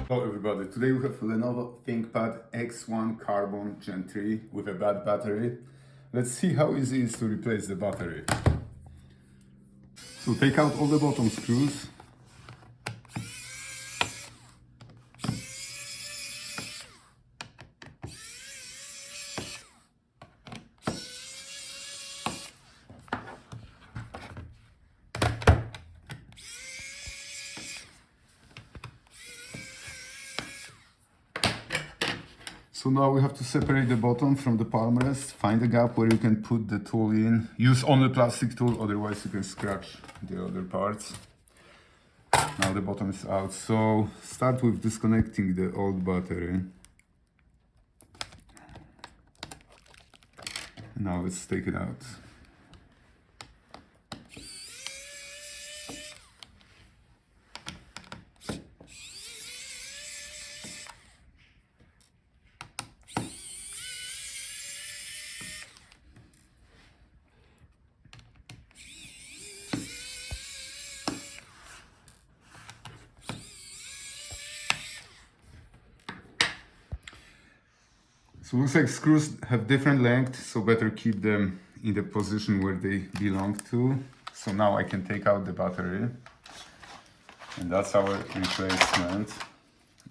Hello everybody, today we have Lenovo ThinkPad X1 Carbon Gen 3 with a bad battery. Let's see how easy it is to replace the battery. So take out all the bottom screws. So now we have to separate the bottom from the palm rest, find a gap where you can put the tool in. Use only plastic tool, otherwise you can scratch the other parts. Now the bottom is out, so start with disconnecting the old battery. Now let's take it out. So it looks like screws have different lengths, so better keep them in the position where they belong to. So now I can take out the battery. And that's our replacement.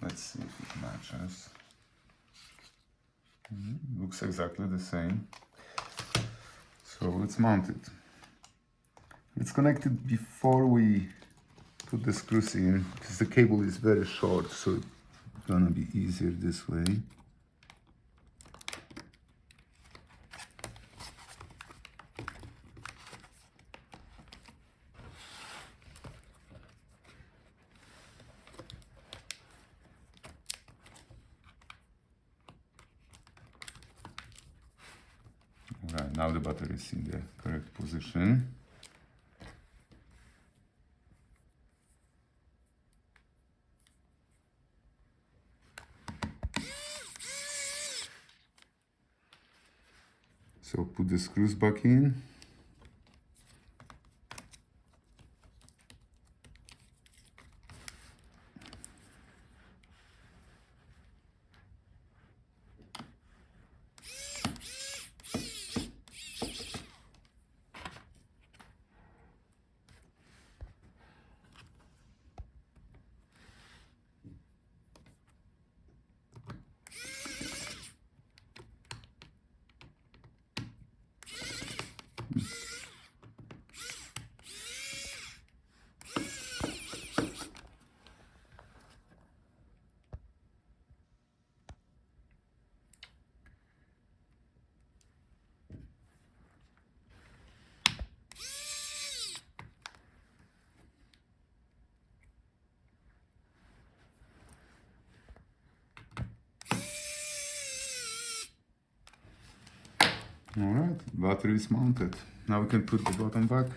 Let's see if it matches. Looks exactly the same. So let's mount it. Let's connect it before we put the screws in, because the cable is very short, so it's gonna be easier this way. Alright, now the battery is in the correct position. So put the screws back in. Alright, battery is mounted. Now we can put the bottom back.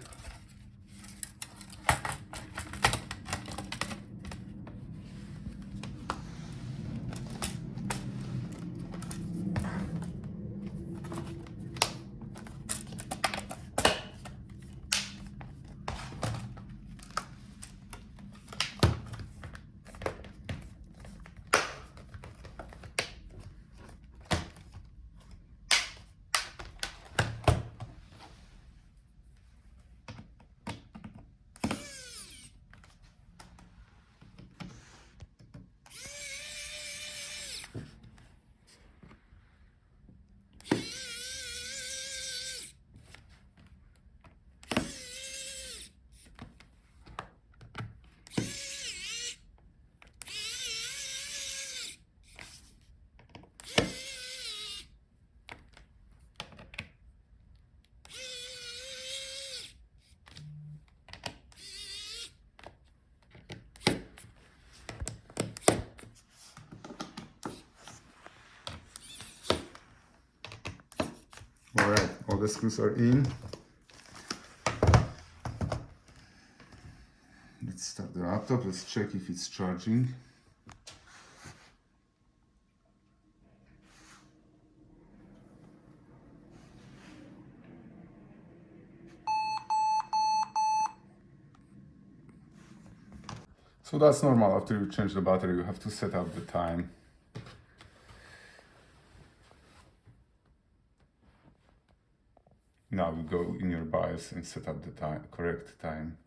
Alright, all the screws are in. Let's start the laptop, let's check if it's charging. So that's normal. After you change the battery, you have to set up the time. Now you go in your BIOS and set up the time, correct time.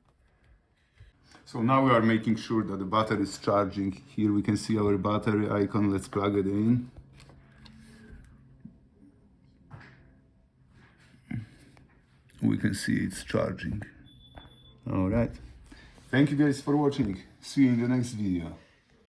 So now we are making sure that the battery is charging. Here we can see our battery icon. Let's plug it in. We can see it's charging. All right. Thank you guys for watching. See you in the next video.